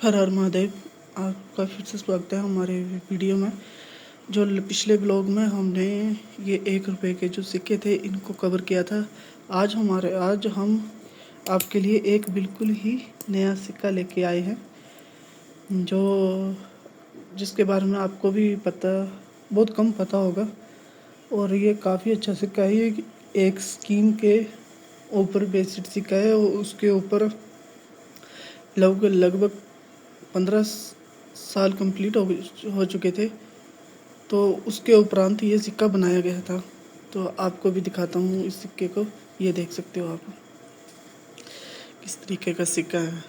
हर हर महादेव। आपका फिर से स्वागत है हमारे वीडियो में। जो पिछले ब्लॉग में हमने ये 1 रुपए के जो सिक्के थे इनको कवर किया था। आज हम आपके लिए एक बिल्कुल ही नया सिक्का लेके आए हैं, जो जिसके बारे में आपको भी बहुत कम पता होगा। और ये काफ़ी अच्छा सिक्का है। ये एक स्कीम के ऊपर बेस्ड सिक्का है और उसके ऊपर लगभग 15 साल कंप्लीट हो चुके थे, तो उसके उपरांत ये सिक्का बनाया गया था। तो आपको भी दिखाता हूँ इस सिक्के को। ये देख सकते हो आप किस तरीके का सिक्का है।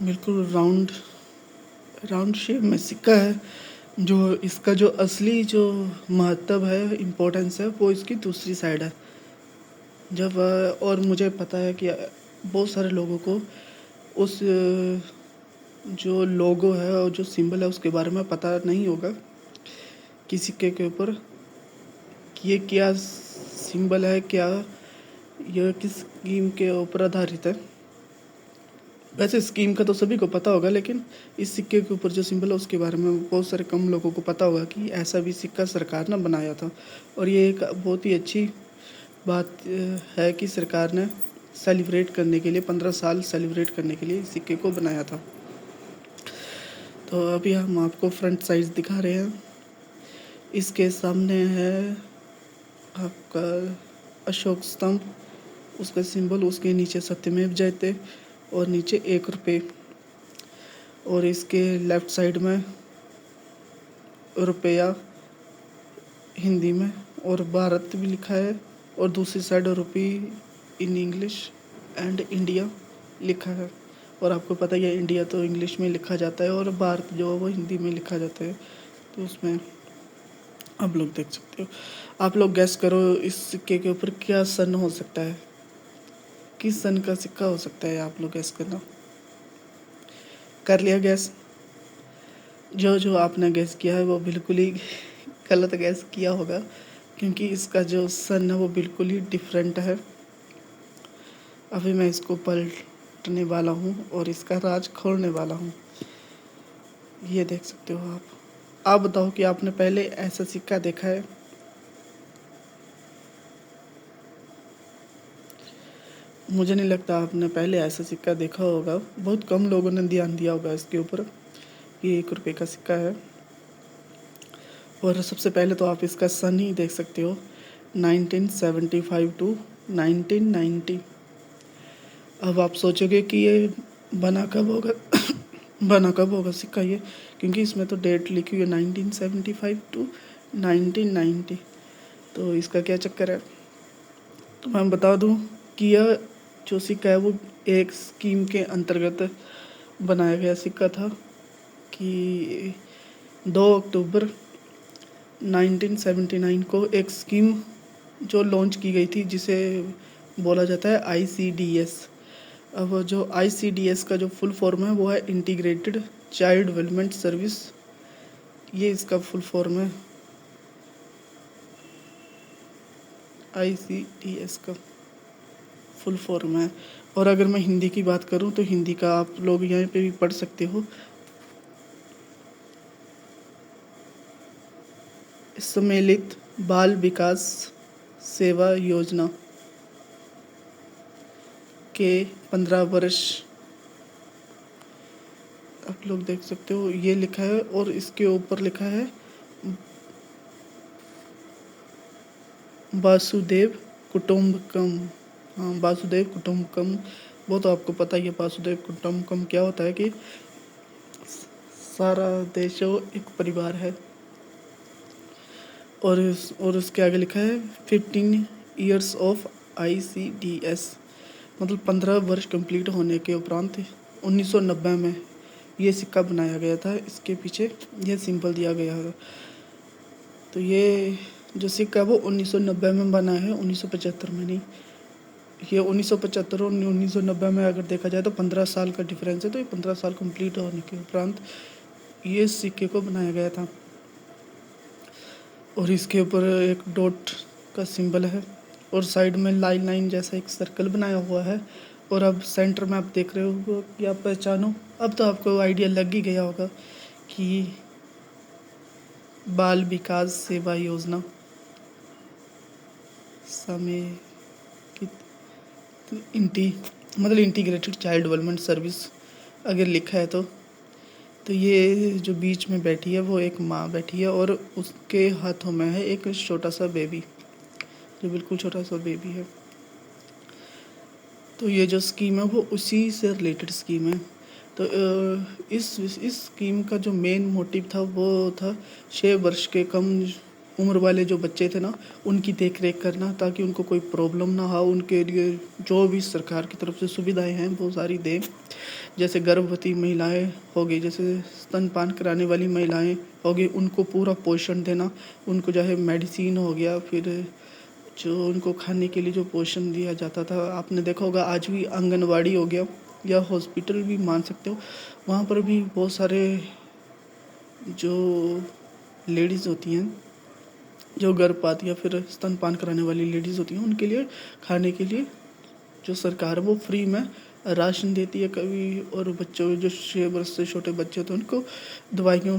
बिल्कुल राउंड शेप में सिक्का है। जो इसका जो असली जो महत्व है, इम्पोर्टेंस है, वो इसकी दूसरी साइड है। और मुझे पता है कि बहुत सारे लोगों को उस जो लोगो है और जो सिंबल है उसके बारे में पता नहीं होगा कि सिक्के के ऊपर ये क्या सिंबल है, क्या यह किस स्कीम के ऊपर आधारित है। वैसे स्कीम का तो सभी को पता होगा, लेकिन इस सिक्के के ऊपर जो सिंबल है उसके बारे में बहुत सारे कम लोगों को पता होगा कि ऐसा भी सिक्का सरकार ने बनाया था। और ये एक बहुत ही अच्छी बात है कि सरकार ने सेलिब्रेट करने के लिए 15 साल सेलिब्रेट करने के लिए इस सिक्के को बनाया था। तो अभी हम आपको फ्रंट साइड दिखा रहे हैं। इसके सामने है आपका अशोक स्तंभ, उसका सिंबल, उसके नीचे सत्यमेव जयते और नीचे 1 रुपये। और इसके लेफ़्ट साइड में रुपया हिंदी में और भारत भी लिखा है, और दूसरी side rupee in English and India लिखा है। और आपको पता ही है इंडिया तो इंग्लिश में लिखा जाता है और भारत जो है वो हिंदी में लिखा जाता है। तो उसमें आप लोग देख सकते हो। आप लोग गैस करो इस सिक्के के ऊपर क्या सन हो सकता है, किस सन का सिक्का हो सकता है। आप लोग गैस करना। कर लिया गैस? जो आपने गैस किया है वो बिल्कुल ही गलत गैस किया होगा, क्योंकि इसका जो सन है वो बिल्कुल ही डिफरेंट है। अभी मैं इसको पलटने वाला हूँ और इसका राज खोलने वाला हूँ। ये देख सकते हो आप बताओ कि आपने पहले ऐसा सिक्का देखा है? मुझे नहीं लगता आपने पहले ऐसा सिक्का देखा होगा। बहुत कम लोगों ने ध्यान दिया होगा इसके ऊपर। ये 1 रुपये का सिक्का है। और सबसे पहले तो आप इसका सन ही देख सकते हो, 1975 टू 1990। अब आप सोचोगे कि ये बना कब होगा बना कब होगा सिक्का ये, क्योंकि इसमें तो डेट लिखी हुई है 1975 टू 1990। तो इसका क्या चक्कर है? तो मैं बता दूं कि यह जो सिक्का है वो एक स्कीम के अंतर्गत बनाया गया सिक्का था कि 2 अक्टूबर 1979 को एक स्कीम जो लॉन्च की गई थी, जिसे बोला जाता है ICDS। अब जो ICDS का जो फुल फॉर्म है वो है इंटीग्रेटेड चाइल्ड डेवलपमेंट सर्विस। ये इसका फुल फॉर्म है, ICDS का फुल फॉर्म है। और अगर मैं हिंदी की बात करूं तो हिंदी का आप लोग यहाँ पे भी पढ़ सकते हो। सम्मिलित बाल विकास सेवा योजना के 15 वर्ष आप लोग देख सकते हो, ये लिखा है। और इसके ऊपर लिखा है वासुदेव कुटुंबकम। हाँ, वासुदेव कुटुंबकम। वो तो आपको पता ही है वासुदेव कुटुंबकम क्या होता है, कि सारा देश एक परिवार है। और उसके आगे लिखा है 15 ईयर्स ऑफ ICDS, मतलब 15 वर्ष कंप्लीट होने के उपरांत 1990 में ये सिक्का बनाया गया था। इसके पीछे ये सिंबल दिया गया है। तो ये जो सिक्का वो 1990 में बना है, 1975 में नहीं। ये 1975 और 1990 में अगर देखा जाए तो 15 साल का डिफरेंस है। तो ये 15 साल कंप्लीट होने के उपरांत ये सिक्के को बनाया गया था। और इसके ऊपर एक डॉट का सिंबल है और साइड में लाइन जैसा एक सर्कल बनाया हुआ है। और अब सेंटर में आप देख रहे हो कि आप पहचानो, अब तो आपको आइडिया लग ही गया होगा कि बाल विकास सेवा योजना समय की इंटीग्रेटेड चाइल्ड डेवलपमेंट सर्विस अगर लिखा है तो ये जो बीच में बैठी है वो एक माँ बैठी है और उसके हाथों में है एक छोटा सा बेबी, जो बिल्कुल छोटा सा बेबी है। तो ये जो स्कीम है वो उसी से रिलेटेड स्कीम है। तो इस स्कीम का जो मेन मोटिव था वो था 6 वर्ष के कम उम्र वाले जो बच्चे थे ना, उनकी देख रेख करना, ताकि उनको कोई प्रॉब्लम ना हो। उनके लिए जो भी सरकार की तरफ से सुविधाएं हैं वो सारी दें। जैसे गर्भवती महिलाएं हो गई, जैसे स्तनपान कराने वाली महिलाएं हो गई, उनको पूरा पोषण देना। उनको चाहे मेडिसिन हो गया, फिर जो उनको खाने के लिए जो पोषण दिया जाता था, आपने देखा होगा आज भी आंगनवाड़ी हो गया या हॉस्पिटल भी मान सकते हो, वहाँ पर भी बहुत सारे जो लेडीज़ होती हैं, जो गर्भपात या फिर स्तनपान कराने वाली लेडीज़ होती हैं, उनके लिए खाने के लिए जो सरकार है वो फ्री में राशन देती है कभी। और बच्चों जो 6 वर्ष से छोटे बच्चे होते हैं उनको दवाइयों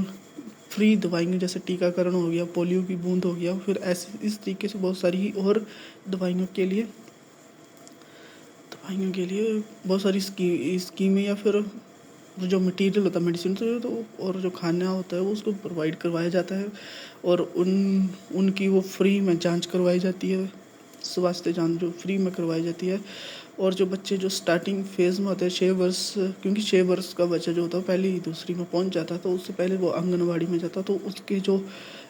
फ्री दवाइयाँ, जैसे टीकाकरण हो गया, पोलियो की बूंद हो गया, फिर ऐसे इस तरीके से बहुत सारी और दवाइयों के लिए बहुत सारी स्कीमें या फिर जो मटेरियल होता है मेडिसिन तो और जो खाना होता है वो उसको प्रोवाइड करवाया जाता है। और उनकी वो फ्री में जांच करवाई जाती है, स्वास्थ्य जांच जो फ्री में करवाई जाती है। और जो बच्चे जो स्टार्टिंग फेज़ में होते हैं 6 वर्ष, क्योंकि 6 वर्ष का बच्चा जो होता है पहले ही दूसरी में पहुंच जाता है, तो उससे पहले वो आंगनवाड़ी में जाता, तो उसके जो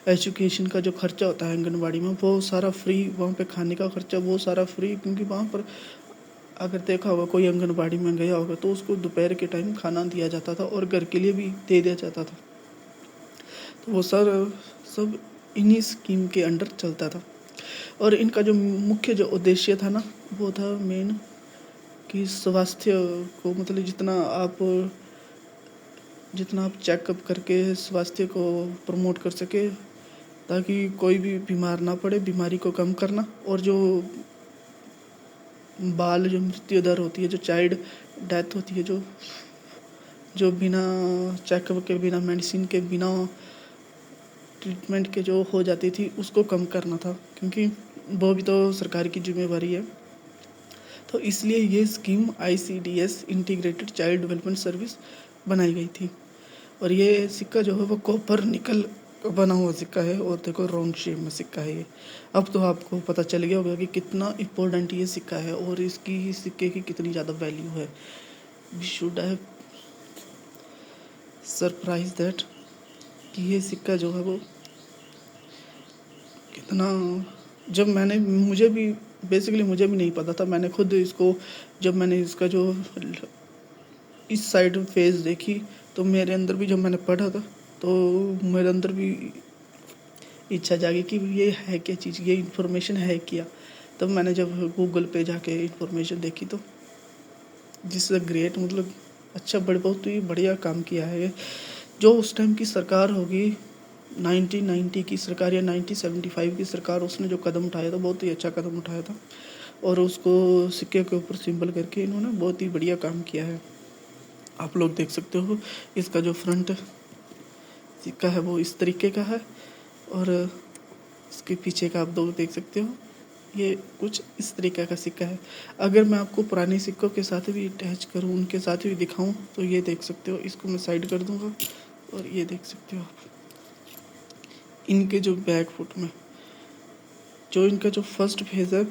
एजुकेशन का जो खर्चा होता है आंगनवाड़ी में वो सारा फ्री, वहाँ पे खाने का खर्चा वो सारा फ्री। क्योंकि वहाँ पर अगर देखा होगा कोई आंगनबाड़ी में गया होगा तो उसको दोपहर के टाइम खाना दिया जाता था और घर के लिए भी दे दिया जाता था। तो वो सब इन्हीं स्कीम के अंडर चलता था। और इनका जो मुख्य जो उद्देश्य था ना, वो था मेन कि स्वास्थ्य को, मतलब जितना आप चेकअप करके स्वास्थ्य को प्रमोट कर सके, ताकि कोई भी बीमार ना पड़े, बीमारी को कम करना। और जो जो मृत्यु दर होती है, जो चाइल्ड डेथ होती है, जो बिना चेकअप के, बिना मेडिसिन के, बिना ट्रीटमेंट के जो हो जाती थी, उसको कम करना था, क्योंकि वो भी तो सरकार की जिम्मेवारी है। तो इसलिए ये scheme ICDS integrated child development service बनाई गई थी। और ये सिक्का जो है वो कॉपर निकल का बना हुआ सिक्का है, और देखो राउंड शेप में सिक्का है ये। अब तो आपको पता चल गया होगा कि कितना इम्पोर्टेंट ये सिक्का है और इसकी सिक्के की कितनी ज़्यादा वैल्यू है। We should have surprise that कि ये सिक्का जो है वो कितना, जब मुझे भी नहीं पता था। मैंने खुद इसको, जब मैंने इसका जो इस साइड फेस देखी, तो मेरे अंदर भी, जब मैंने पढ़ा था तो मेरे अंदर भी इच्छा जागी कि ये है क्या चीज़, ये इन्फॉर्मेशन है क्या। तब मैंने जब गूगल पे जाके इन्फॉर्मेशन देखी तो दिस इज़ अ ग्रेट, मतलब अच्छा, बहुत ही बढ़िया काम किया है। जो उस टाइम की सरकार होगी, 1990 की सरकार या 1975 की सरकार, उसने जो कदम उठाया था बहुत ही अच्छा कदम उठाया था। और उसको सिक्के के ऊपर सिंबल करके इन्होंने बहुत ही बढ़िया काम किया है। आप लोग देख सकते हो इसका जो फ्रंट सिक्का है वो इस तरीके का है, और इसके पीछे का आप लोग देख सकते हो ये कुछ इस तरीके का सिक्का है। अगर मैं आपको पुराने सिक्कों के साथ भी अटैच करूँ, उनके साथ भी दिखाऊं, तो ये देख सकते हो। इसको मैं साइड कर दूंगा और ये देख सकते हो आप, इनके जो बैक फुट में जो इनका जो फर्स्ट फेज है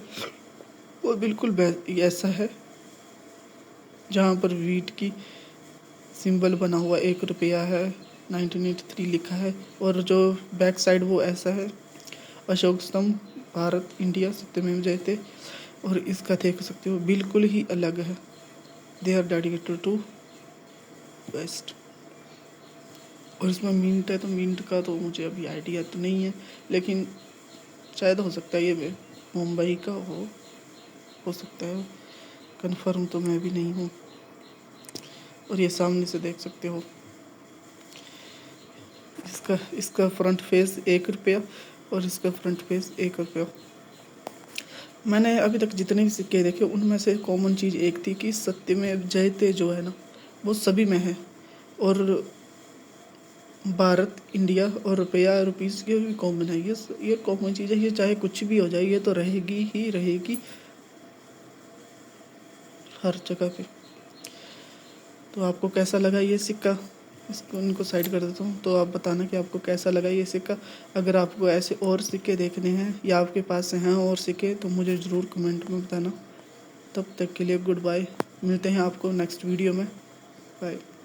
वो बिल्कुल ऐसा है, जहाँ पर वीट की सिंबल बना हुआ 1 रुपया है, 1983 लिखा है। और जो बैक साइड वो ऐसा है, अशोक स्तंभ, भारत इंडिया सत्यमेव जयते। और इसका देख सकते हो बिल्कुल ही अलग है, they are dedicated to waste. और इसमें मिंट है, तो मिंट का तो मुझे अभी आइडिया तो नहीं है, लेकिन शायद हो सकता है ये मुंबई का हो सकता है, कंफर्म तो मैं भी नहीं हूँ। और ये सामने से देख सकते हो इसका फ्रंट फेस 1 रुपया और इसका फ्रंट फेस 1 रुपया। मैंने अभी तक जितने भी सिक्के देखे उनमें से कॉमन चीज़ एक थी कि सत्यमेव जयते जो है ना वो सभी में है। और भारत, इंडिया और रुपया, रुपीस ये भी कॉमन है। ये कॉमन चीज़ है, ये चाहे कुछ भी हो जाए ये तो रहेगी ही रहेगी हर जगह पे। तो आपको कैसा लगा ये सिक्का? इसको इनको साइड कर देता हूँ, तो आप बताना कि आपको कैसा लगा ये सिक्का। अगर आपको ऐसे और सिक्के देखने हैं या आपके पास हैं और सिक्के तो मुझे ज़रूर कमेंट में बताना। तब तक के लिए गुड बाय, मिलते हैं आपको नेक्स्ट वीडियो में। बाय।